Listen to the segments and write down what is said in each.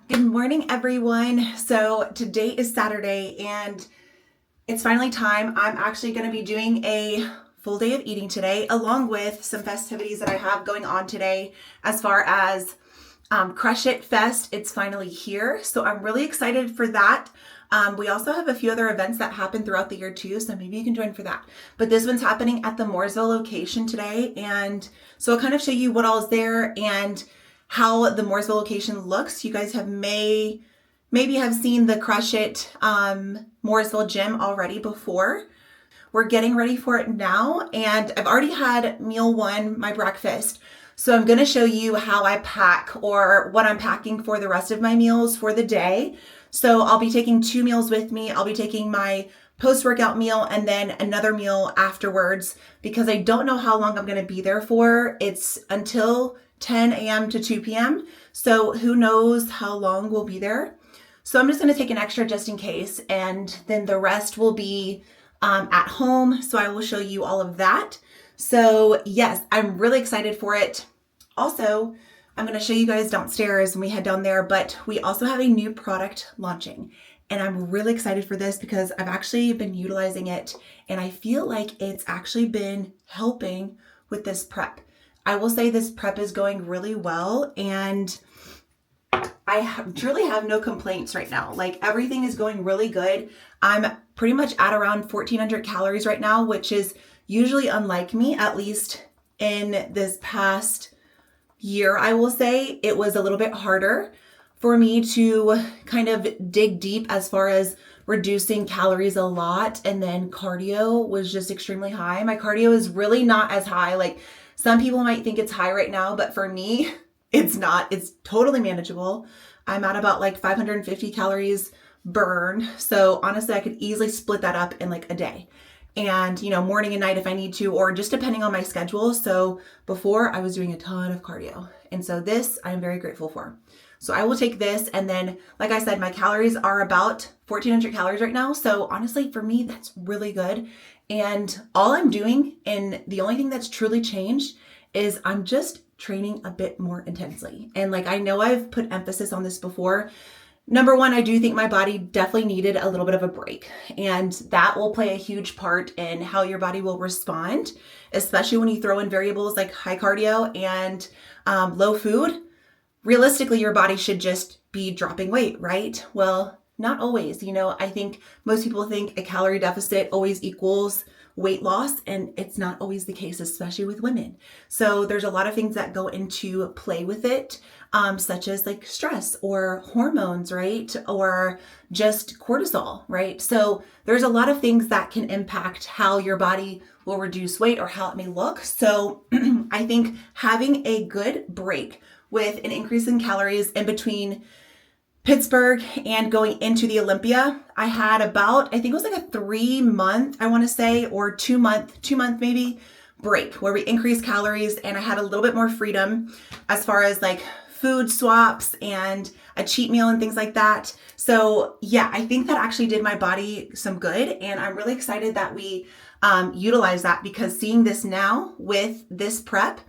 Good morning, everyone. So today is Saturday and it's finally time. I'm actually going to be doing a full day of eating today, along with some festivities that I have going on today as far as Crush It Fest. It's finally here. So I'm really excited for that. We also have a few other events that happen throughout the year too, so maybe you can join for that. But this one's happening at the Mooresville location today. And so I'll kind of show you what all is there and how the Mooresville location looks. You guys have maybe have seen the Crush It Mooresville gym already before. We're getting ready for it now, and I've already had meal one, my breakfast. So I'm going to show you how I pack or what I'm packing for the rest of my meals for the day. So I'll be taking 2 meals with me. I'll be taking my post-workout meal and then another meal afterwards because I don't know how long I'm going to be there for. It's until 10 a.m. to 2 p.m. So who knows how long we'll be there. So I'm just going to take an extra just in case, and then the rest will be at home. So I will show you all of that. So yes, I'm really excited for it. Also, I'm going to show you guys downstairs when we head down there, but we also have a new product launching. And I'm really excited for this because I've actually been utilizing it and I feel like it's actually been helping with this prep. I will say this prep is going really well and I truly have no complaints right now. Like everything is going really good. I'm pretty much at around 1,400 calories right now, which is usually unlike me, at least in this past year. I will say it was a little bit harder for me to kind of dig deep as far as reducing calories a lot. And then cardio was just extremely high. My cardio is really not as high. Like some people might think it's high right now, but for me, it's not. It's totally manageable. I'm at about like 550 calories burn. So honestly, I could easily split that up in like a day. And, morning and night if I need to, or just depending on my schedule. So before I was doing a ton of cardio. And so this I'm very grateful for. So I will take this. And then, like I said, my calories are about 1,400 calories right now. So honestly, for me, that's really good. And all I'm doing, and the only thing that's truly changed is I'm just training a bit more intensely. And like, I know I've put emphasis on this before. Number one, I do think my body definitely needed a little bit of a break, and that will play a huge part in how your body will respond, especially when you throw in variables like high cardio and low food. Realistically, your body should just be dropping weight, right? Well, not always. I think most people think a calorie deficit always equals weight loss, and it's not always the case, especially with women. So there's a lot of things that go into play with it, such as like stress or hormones, right? Or just cortisol, right? So there's a lot of things that can impact how your body will reduce weight or how it may look. So I think having a good break with an increase in calories in between Pittsburgh and going into the Olympia, I had about, I think it was like a 3-month, I want to say, or 2-month maybe break where we increased calories, and I had a little bit more freedom as far as like food swaps and a cheat meal and things like that. So yeah, I think that actually did my body some good, and I'm really excited that we utilize that, because seeing this now with this prep,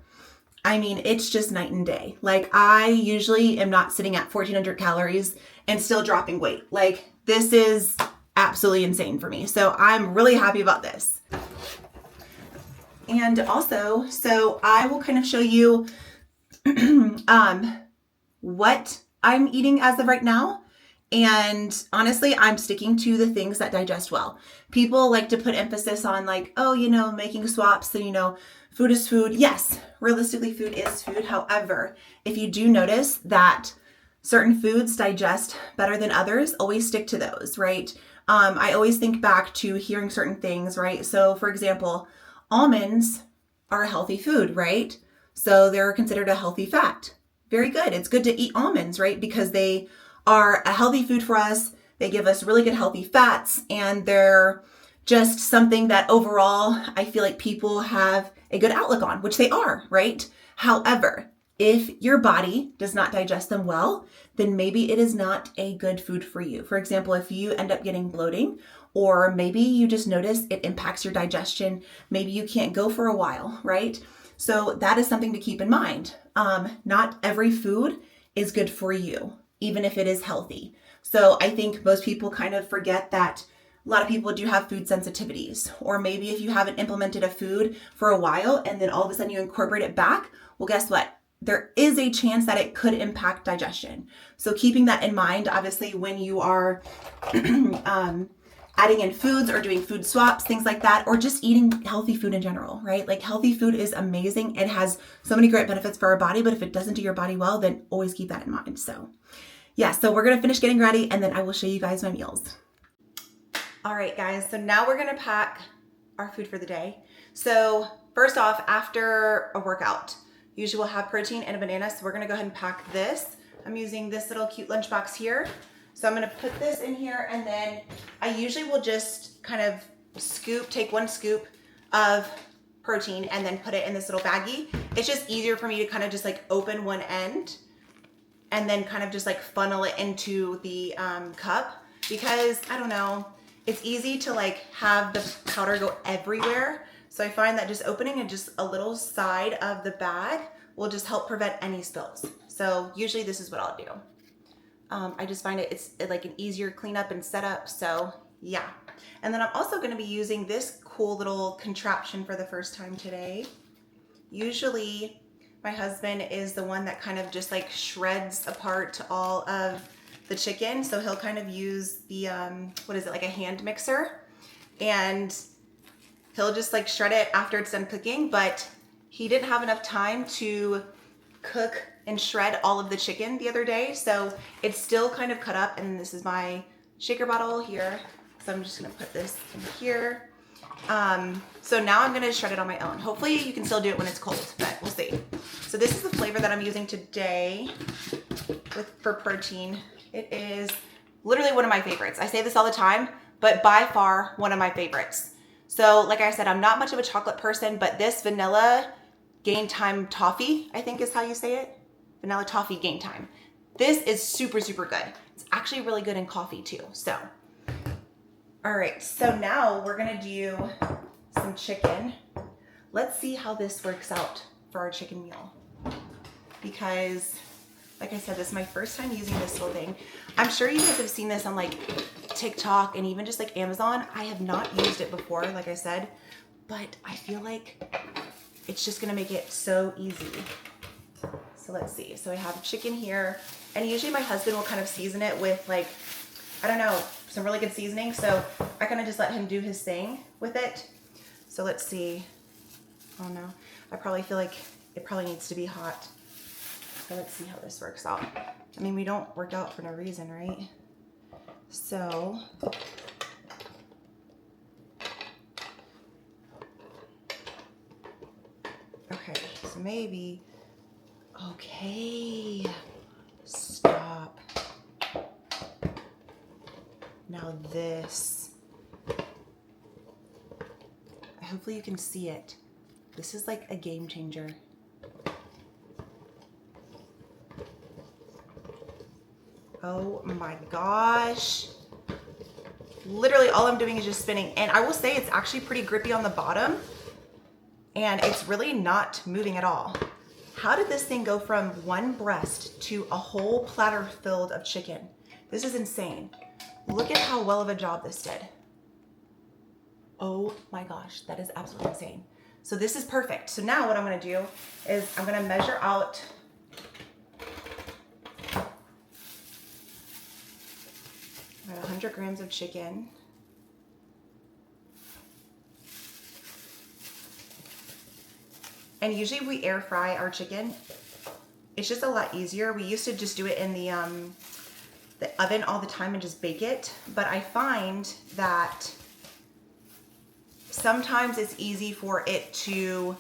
I mean, it's just night and day. Like I usually am not sitting at 1,400 calories and still dropping weight. Like this is absolutely insane for me. So I'm really happy about this. And also, so I will kind of show you what I'm eating as of right now. And honestly, I'm sticking to the things that digest well. People like to put emphasis on like, oh, making swaps and, food is food. Yes, realistically, food is food. However, if you do notice that certain foods digest better than others, always stick to those, right? I always think back to hearing certain things, right? So for example, almonds are a healthy food, right? So they're considered a healthy fat. Very good. It's good to eat almonds, right? Because they are a healthy food for us. They give us really good healthy fats, and they're just something that overall I feel like people have a good outlook on, which they are, right? However, if your body does not digest them well, then maybe it is not a good food for you. For example, if you end up getting bloating, or maybe you just notice it impacts your digestion, maybe you can't go for a while, right? So that is something to keep in mind. Not every food is good for you. even if it is healthy. So I think most people kind of forget that a lot of people do have food sensitivities, or maybe if you haven't implemented a food for a while and then all of a sudden you incorporate it back, well, guess what? There is a chance that it could impact digestion. So keeping that in mind, obviously, when you are adding in foods or doing food swaps, things like that, or just eating healthy food in general, right? Like healthy food is amazing. It has so many great benefits for our body, but if it doesn't do your body well, then always keep that in mind. So yeah, so we're going to finish getting ready and then I will show you guys my meals. All right, guys, so now we're going to pack our food for the day. So first off, after a workout, usually we'll have protein and a banana. So we're going to go ahead and pack this. I'm using this little cute lunchbox here. So I'm going to put this in here, and then I usually will just kind of take one scoop of protein and then put it in this little baggie. It's just easier for me to kind of just like open one end and then kind of just like funnel it into the cup, because I don't know, it's easy to like have the powder go everywhere. So I find that just opening and just a little side of the bag will just help prevent any spills. So usually this is what I'll do. I just find it's like an easier cleanup and setup. So yeah. And then I'm also going to be using this cool little contraption for the first time today. Usually my husband is the one that kind of just like shreds apart all of the chicken. So he'll kind of use the, what is it, like a hand mixer, and he'll just like shred it after it's done cooking, but he didn't have enough time to cook and shred all of the chicken the other day. So it's still kind of cut up, and this is my shaker bottle here. So I'm just gonna put this in here. So now I'm gonna shred it on my own. Hopefully you can still do it when it's cold, but we'll see. So this is the flavor that I'm using today for protein. It is literally one of my favorites. I say this all the time, but by far one of my favorites. So like I said, I'm not much of a chocolate person, but this vanilla Game Time toffee, I think is how you say it. Vanilla toffee Game Time. This is super, super good. It's actually really good in coffee too. So, all right. So now we're going to do some chicken. Let's see how this works out for our chicken meal. Because like I said, this is my first time using this whole thing. I'm sure you guys have seen this on like TikTok and even just like Amazon. I have not used it before, like I said, but I feel like it's just gonna make it so easy. So let's see. So I have chicken here, and usually my husband will kind of season it with like, I don't know, some really good seasoning. So I kind of just let him do his thing with it. So let's see. Oh no, I probably feel like it probably needs to be hot. So let's see how this works out. I mean, we don't work out for no reason, right? So okay, so maybe, okay, stop. Now this, hopefully you can see it. This is like a game changer. Oh my gosh. Literally all I'm doing is just spinning. And I will say it's actually pretty grippy on the bottom, and it's really not moving at all. How did this thing go from one breast to a whole platter filled of chicken? This is insane. Look at how well of a job this did. Oh my gosh, that is absolutely insane. So this is perfect. So now what I'm gonna do is I'm gonna measure out about 100 grams of chicken. And usually we air fry our chicken. It's just a lot easier. We used to just do it in the oven all the time and just bake it. But I find that sometimes it's easy for it to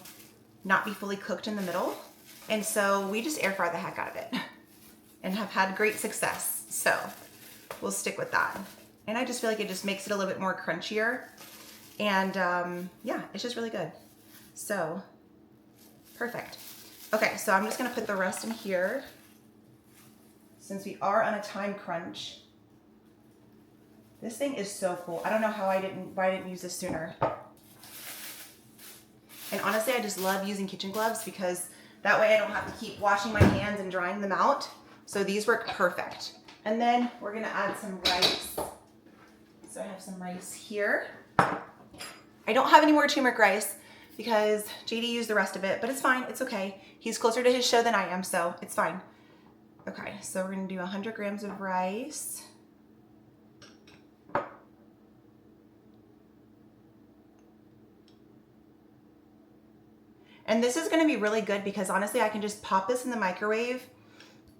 not be fully cooked in the middle. And so we just air fry the heck out of it and have had great success. So we'll stick with that. And I just feel like it just makes it a little bit more crunchier. And yeah, it's just really good. So perfect. Okay, so I'm just gonna put the rest in here since we are on a time crunch. This thing is so cool. I don't know why I didn't use this sooner. And honestly, I just love using kitchen gloves because that way I don't have to keep washing my hands and drying them out So these work perfect. And then we're gonna add some rice. So I have some rice here. I don't have any more turmeric rice because JD used the rest of it, but it's fine, it's okay. He's closer to his show than I am, so it's fine. Okay, so we're gonna do 100 grams of rice. And this is gonna be really good because honestly, I can just pop this in the microwave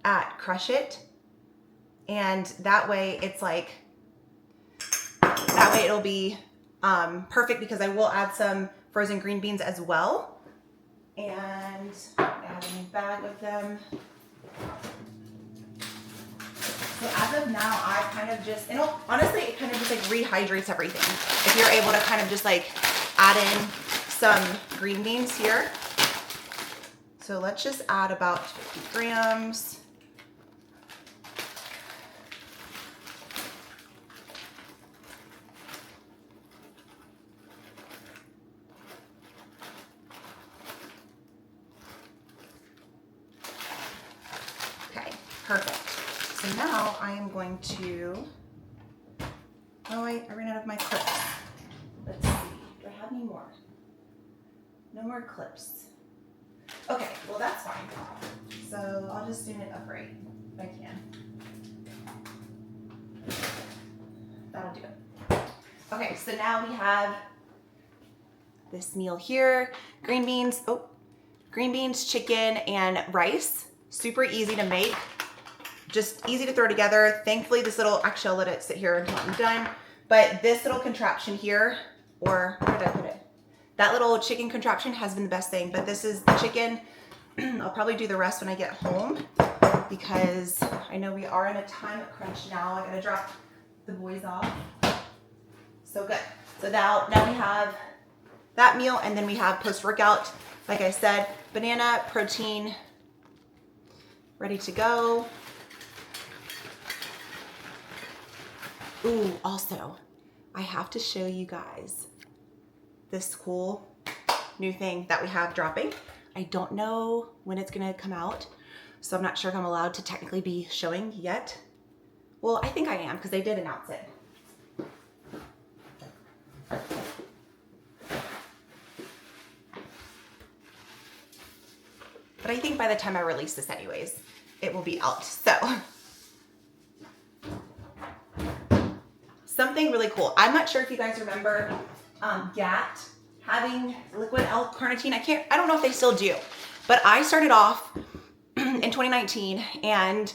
at Crush It. And that way it's like, that way it'll be perfect because I will add some frozen green beans as well. And add a new bag of them. So as of now, I kind of just, and honestly, it kind of just like rehydrates everything. If you're able to kind of just like add in some green beans here. So let's just add about 50 grams. Okay, perfect. So now I am going to, oh wait, I ran out of my clips. Let's see, do I have any more? No more clips. Okay, well that's fine. So I'll just do it upright if I can. That'll do it. Okay, so now we have this meal here. Green beans, chicken, and rice. Super easy to make. Just easy to throw together. Thankfully this little, actually I'll let it sit here until I'm done. But this little contraption here, or where did I put it? That little chicken contraption has been the best thing, but this is the chicken. I'll probably do the rest when I get home because I know we are in a time crunch now. I gotta drop the boys off. So good. So now we have that meal, and then we have post-workout, like I said, banana, protein, ready to go. Ooh, also, I have to show you guys this cool new thing that we have dropping. I don't know when it's gonna come out, so I'm not sure if I'm allowed to technically be showing yet. Well, I think I am because they did announce it. But I think by the time I release this anyways, it will be out, so. Something really cool. I'm not sure if you guys remember GAT having liquid L-carnitine. I don't know if they still do, but I started off in 2019 and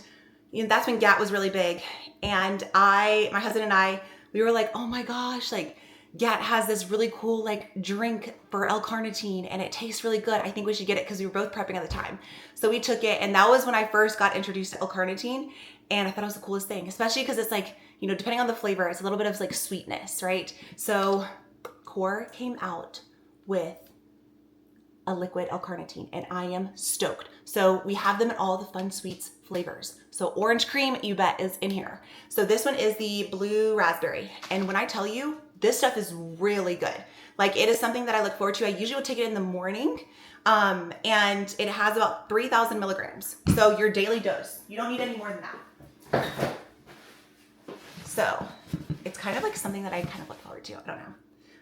that's when GAT was really big. And my husband and I, we were like, oh my gosh, like GAT has this really cool like drink for L-carnitine and it tastes really good. I think we should get it because we were both prepping at the time. So we took it, and that was when I first got introduced to L-carnitine, and I thought it was the coolest thing, especially because it's like, you know, depending on the flavor, it's a little bit of like sweetness, right? So Core came out with a liquid L-carnitine and I am stoked. So we have them in all the fun sweets flavors. So orange cream, you bet, is in here. So this one is the blue raspberry. And when I tell you, this stuff is really good. Like it is something that I look forward to. I usually will take it in the morning. And it has about 3,000 milligrams. So your daily dose, you don't need any more than that. So it's kind of like something that I kind of look forward to. I don't know.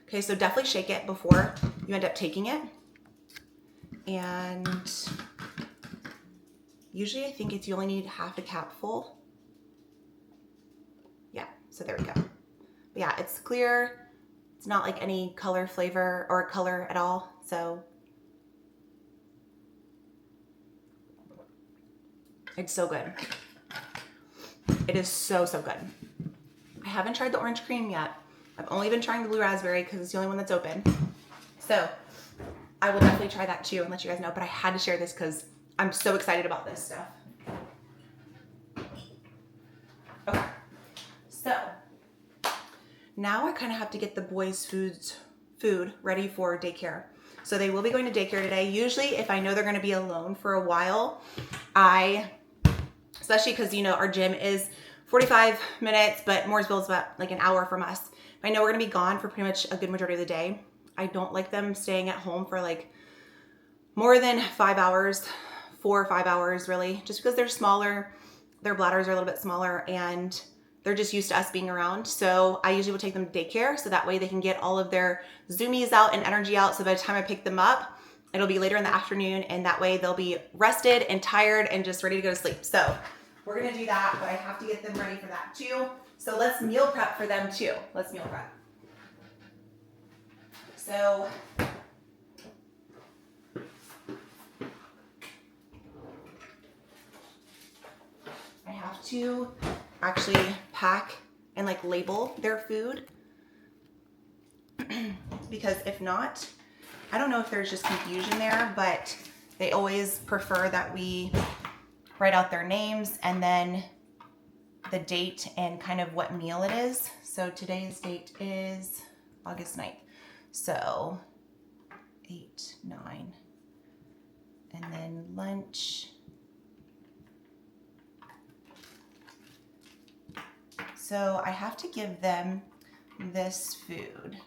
Okay, so definitely shake it before you end up taking it. And usually I think you only need half a capful. Yeah, so there we go. But yeah, it's clear. It's not like any color flavor or color at all. So it's so good. It is so, so good. I haven't tried the orange cream yet. I've only been trying the blue raspberry because it's the only one that's open. So I will definitely try that too and let you guys know, but I had to share this because I'm so excited about this stuff. Okay, so now I kind of have to get the boys' food ready for daycare. So they will be going to daycare today. Usually if I know they're going to be alone for a while, especially because, you know, our gym is 45 minutes, but Mooresville is about like an hour from us. If I know we're going to be gone for pretty much a good majority of the day, I don't like them staying at home for like more than 5 hours, 4 or 5 hours really, just because they're smaller their bladders are a little bit smaller and they're just used to us being around. So I usually will take them to daycare so that way they can get all of their zoomies out and energy out. So by the time I pick them up, it'll be later in the afternoon, and that way they'll be rested and tired and just ready to go to sleep. So we're gonna do that, but I have to get them ready for that too. So let's meal prep for them too. Let's meal prep. So I have to actually pack and like label their food because if not, I don't know if there's just confusion there, but they always prefer that we write out their names and then the date and kind of what meal it is. So today's date is August 9th. So 8, 9, and then lunch. So I have to give them this food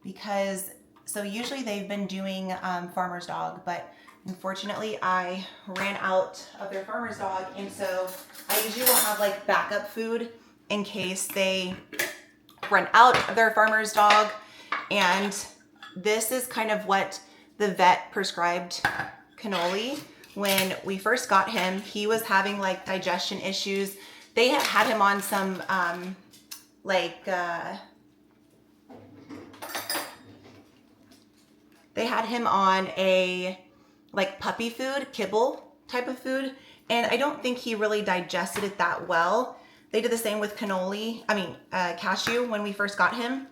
because, so usually they've been doing farmer's dog, but unfortunately I ran out of their farmer's dog. And so I usually will have like backup food in case they run out of their farmer's dog. And this is kind of what the vet prescribed cannoli. When we first got him, he was having like digestion issues. They had him on some they had him on a like puppy food, kibble type of food. And I don't think he really digested it that well. They did the same with cashew when we first got him.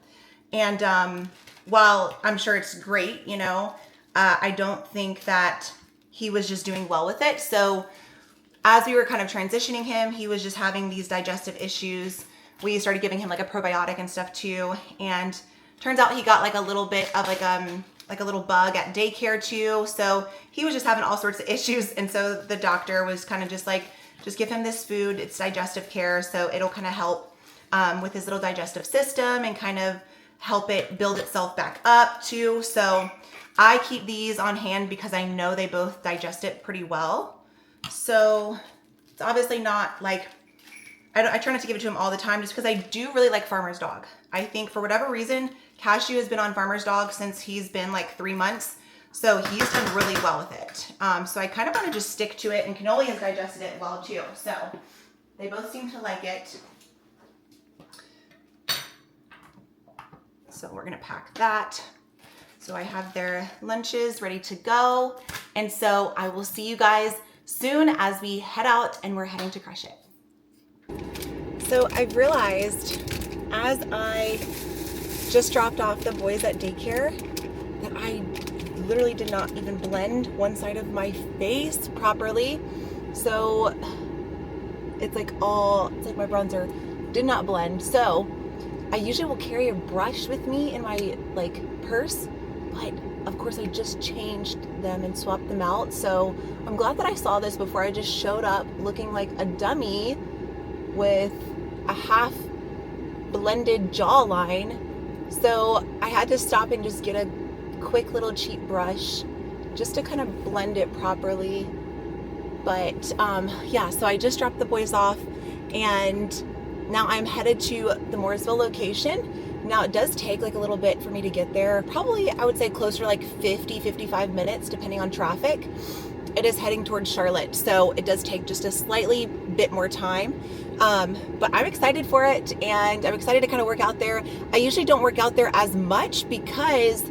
And while I'm sure it's great, you know, I don't think that he was just doing well with it. So as we were kind of transitioning him, he was just having these digestive issues. We started giving him like a probiotic and stuff too. And turns out he got like a little bit of like a little bug at daycare too. So he was just having all sorts of issues. And so the doctor was kind of just like, just give him this food. It's digestive care. So it'll kind of help with his little digestive system and kind of help it build itself back up too. So I keep these on hand because I know they both digest it pretty well. So it's obviously not like, I try not to give it to him all the time just because I do really like farmer's dog. I think for whatever reason, Cashew has been on farmer's dog since he's been like 3 months. So he's done really well with it. So I kind of want to just stick to it, and Cannoli has digested it well too. So they both seem to like it. So we're going to pack that. So I have their lunches ready to go. And so I will see you guys soon as we head out and we're heading to Crush It. So I've realized as I just dropped off the boys at daycare that I literally did not even blend one side of my face properly. So it's like my bronzer did not blend. So I usually will carry a brush with me in my like purse, but of course I just changed them and swapped them out. So I'm glad that I saw this before I just showed up looking like a dummy with a half blended jawline. So I had to stop and just get a quick little cheap brush just to kind of blend it properly. But yeah, so I just dropped the boys off and now I'm headed to the Mooresville location. Now it does take like a little bit for me to get there. Probably I would say closer to like 50-55 minutes depending on traffic. It is heading towards Charlotte, so it does take just a slightly bit more time. But I'm excited for it, and I'm excited to kind of work out there. I usually don't work out there as much because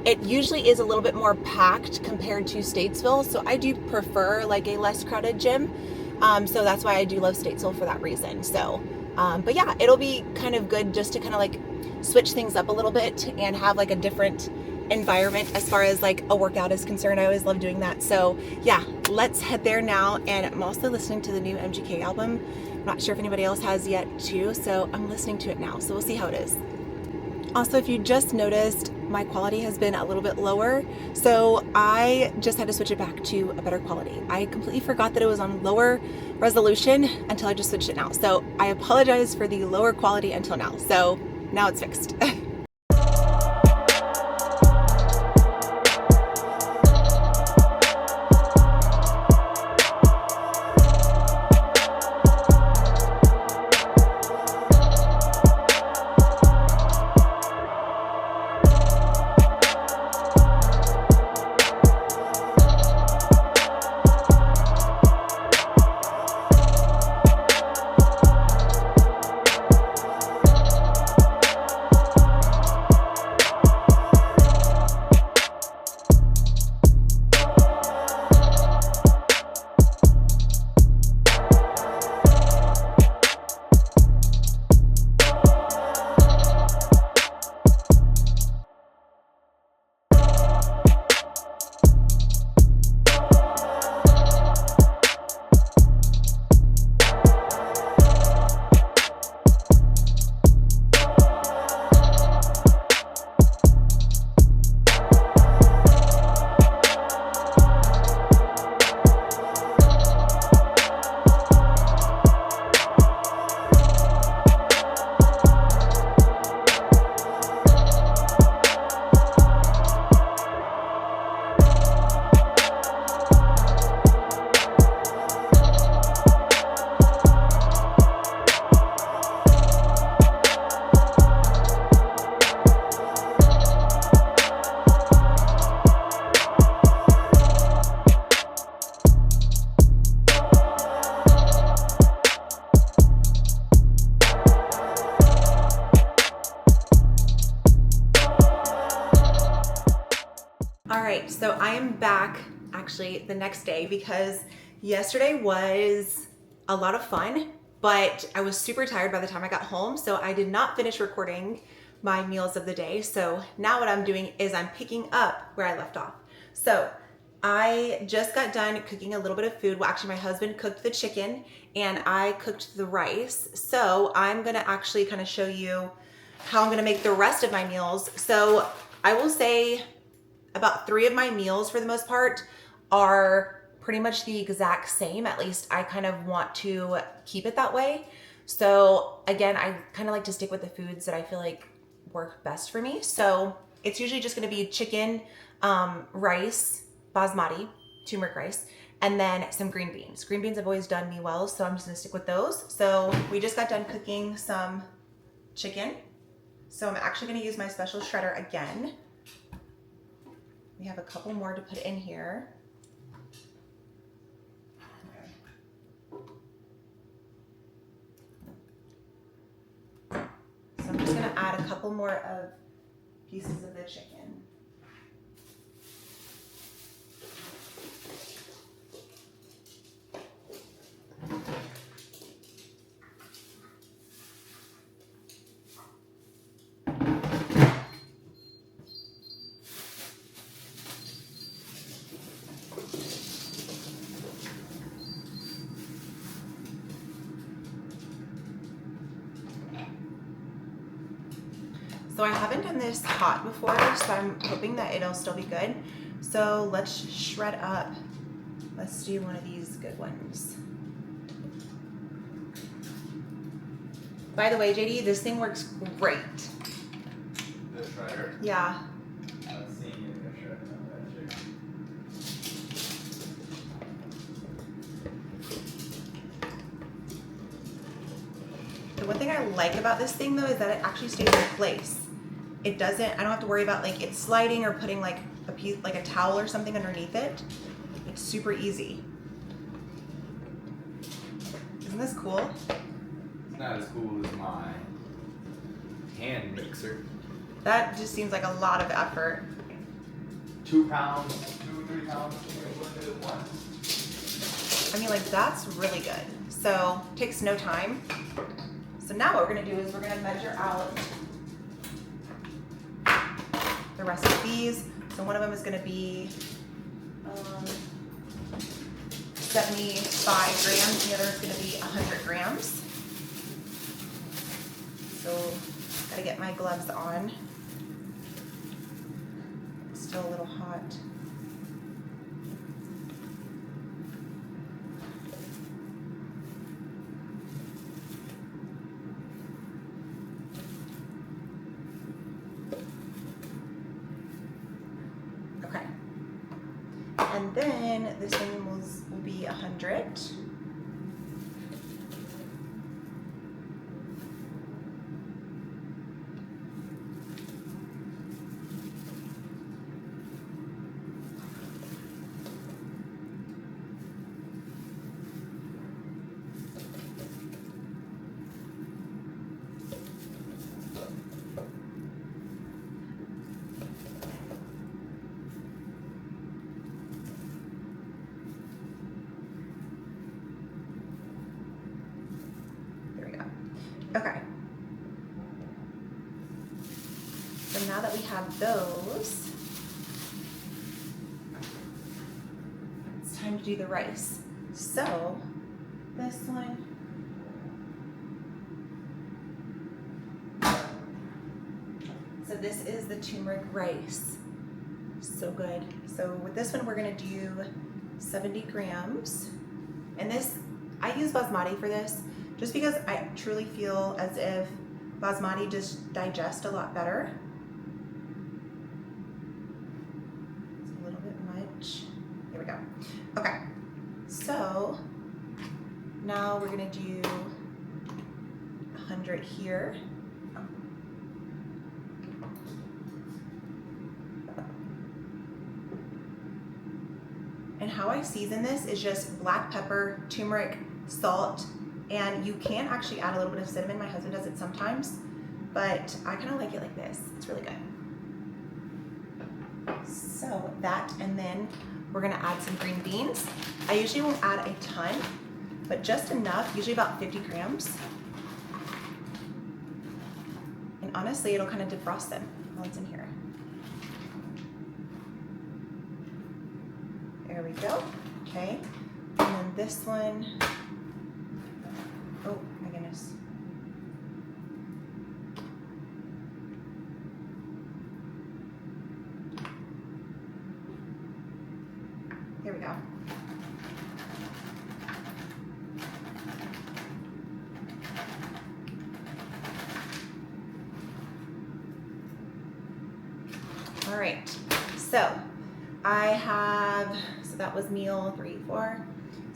it usually is a little bit more packed compared to Statesville. So I do prefer like a less crowded gym. So that's why I do love Statesville for that reason. So, but yeah, it'll be kind of good just to kind of like switch things up a little bit and have like a different environment as far as like a workout is concerned. I always love doing that. So yeah, let's head there now. And I'm also listening to the new MGK album. I'm not sure if anybody else has yet too, so I'm listening to it now. So we'll see how it is. Also, if you just noticed, my quality has been a little bit lower, so I just had to switch it back to a better quality. I completely forgot that it was on lower resolution until I just switched it now. So I apologize for the lower quality until now. So now it's fixed. back actually the next day because yesterday was a lot of fun, but I was super tired by the time I got home, so I did not finish recording my meals of the day. So now what I'm doing is I'm picking up where I left off. So I just got done cooking a little bit of food. Well, actually my husband cooked the chicken and I cooked the rice. So I'm gonna actually kind of show you how I'm gonna make the rest of my meals. So I will say about 3 of my meals for the most part are pretty much the exact same. At least I kind of want to keep it that way. So again, I kind of like to stick with the foods that I feel like work best for me. So it's usually just gonna be chicken, rice, basmati, turmeric rice, and then some green beans. Green beans have always done me well, so I'm just gonna stick with those. So we just got done cooking some chicken. So I'm actually gonna use my special shredder again. We have a couple more to put in here. So I'm just gonna add a couple more of pieces of the chicken. So I haven't done this hot before, so I'm hoping that it'll still be good. So let's shred up. Let's do one of these good ones. By the way, JD, this thing works great. The shredder? Yeah. I've seen you in the shredder on that chicken. The one thing I like about this thing though is that it actually stays in place. It doesn't, I don't have to worry about like it sliding or putting like a piece, like a towel or something underneath it. It's super easy. Isn't this cool? It's not as cool as my hand mixer. That just seems like a lot of effort. 2 pounds, 2 or 3 pounds of chicken blended at once. I mean, like that's really good. So takes no time. So now what we're gonna do is we're gonna measure out the rest of these. So one of them is gonna be 75 grams, the other is gonna be 100 grams. So gotta get my gloves on. It's still a little hot. Okay. And then this one will be 100. Okay. So now that we have those, it's time to do the rice. So this one, so this is the turmeric rice. So good. So with this one, we're gonna do 70 grams. And this, I use basmati for this, just because I truly feel as if basmati just digests a lot better. It's a little bit much. Here we go. Okay, so now we're gonna do 100 here. And how I season this is just black pepper, turmeric, salt, and you can actually add a little bit of cinnamon. My husband does it sometimes, but I kind of like it like this. It's really good. So that, and then we're gonna add some green beans. I usually won't add a ton, but just enough, usually about 50 grams. And honestly, it'll kind of defrost them while it's in here. There we go. Okay. And then this one, oh my goodness. Here we go. All right, so I have, so that was meal 3, 4.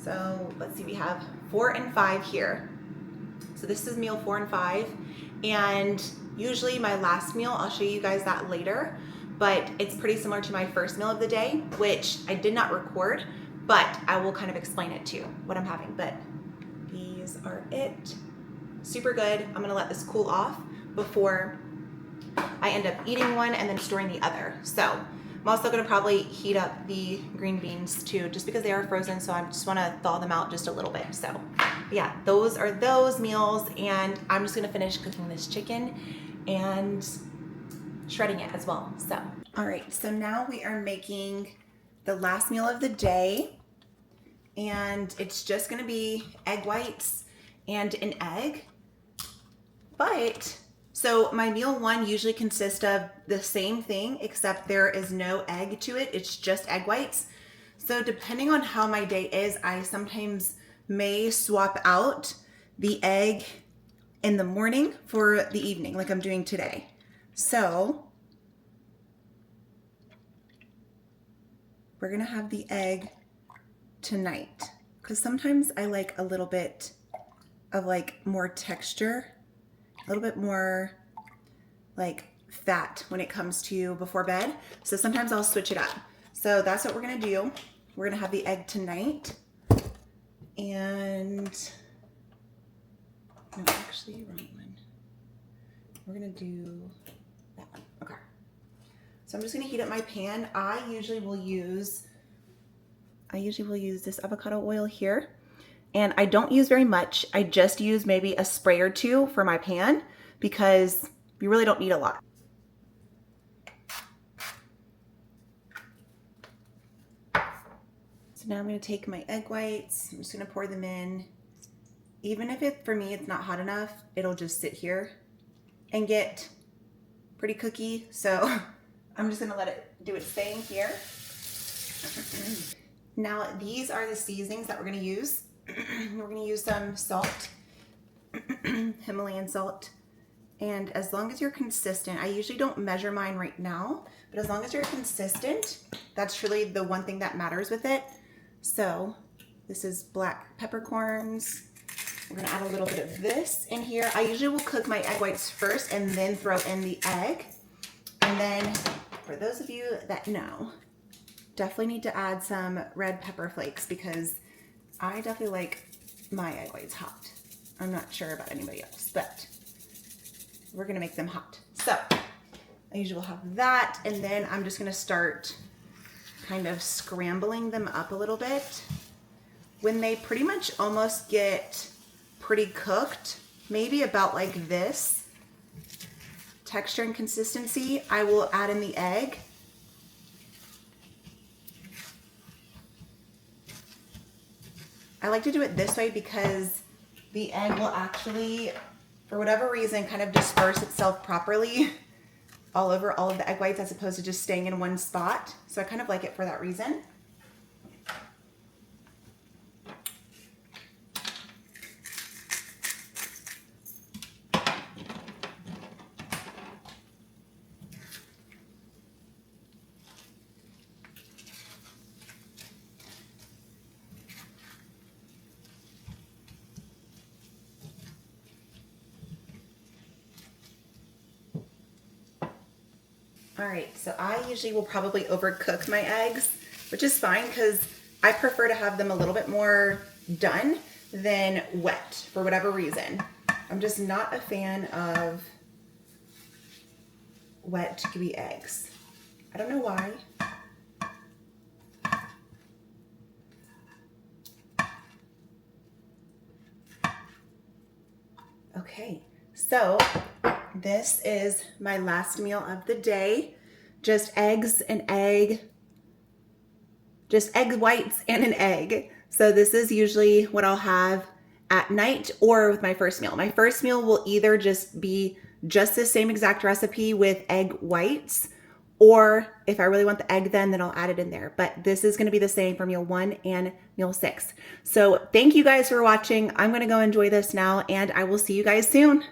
So let's see, we have 4 and 5 here. So this is meal 4 and 5. And usually my last meal, I'll show you guys that later, but it's pretty similar to my first meal of the day, which I did not record, but I will kind of explain it too, what I'm having. But these are it. Super good. I'm gonna let this cool off before I end up eating one and then storing the other. So I'm also gonna probably heat up the green beans too, just because they are frozen, so I just wanna thaw them out just a little bit. So yeah, those are those meals, and I'm just gonna finish cooking this chicken and shredding it as well. So, all right, so now we are making the last meal of the day, and it's just gonna be egg whites and an egg. But so my meal 1 usually consists of the same thing, except there is no egg to it. It's just egg whites. So depending on how my day is, I sometimes may swap out the egg in the morning for the evening, like I'm doing today. So we're gonna have the egg tonight, because sometimes I like a little bit of like more texture, a little bit more like fat when it comes to before bed. So sometimes I'll switch it up. So that's what we're gonna do. We're gonna have the egg tonight. And no, actually wrong one. We're gonna do that one. Okay. So I'm just gonna heat up my pan. I usually will use this avocado oil here. And I don't use very much. I just use maybe a spray or 2 for my pan because you really don't need a lot. So now I'm gonna take my egg whites. I'm just gonna pour them in. Even if for me it's not hot enough, it'll just sit here and get pretty cookie. So I'm just gonna let it do its thing here. Now these are the seasonings that we're gonna use. We're gonna use some salt, Himalayan salt. And as long as you're consistent, I usually don't measure mine right now, but as long as you're consistent, that's really the one thing that matters with it. So this is black peppercorns. We're gonna add a little bit of this in here. I usually will cook my egg whites first and then throw in the egg. And then for those of you that know, definitely need to add some red pepper flakes because I definitely like my egg whites hot. I'm not sure about anybody else, but we're gonna make them hot. So I usually will have that, and then I'm just gonna start kind of scrambling them up a little bit. When they pretty much almost get pretty cooked, maybe about like this texture and consistency, I will add in the egg. I like to do it this way because the egg will actually, for whatever reason, kind of disperse itself properly all over all of the egg whites as opposed to just staying in one spot. So I kind of like it for that reason. All right, so I usually will probably overcook my eggs, which is fine because I prefer to have them a little bit more done than wet for whatever reason. I'm just not a fan of wet gooey eggs. I don't know why. Okay, so this is my last meal of the day. Just eggs, an egg, just egg whites and an egg. So this is usually what I'll have at night or with my first meal. My first meal will either just be just the same exact recipe with egg whites, or if I really want the egg then I'll add it in there. But this is gonna be the same for meal 1 and meal 6. So thank you guys for watching. I'm gonna go enjoy this now and I will see you guys soon.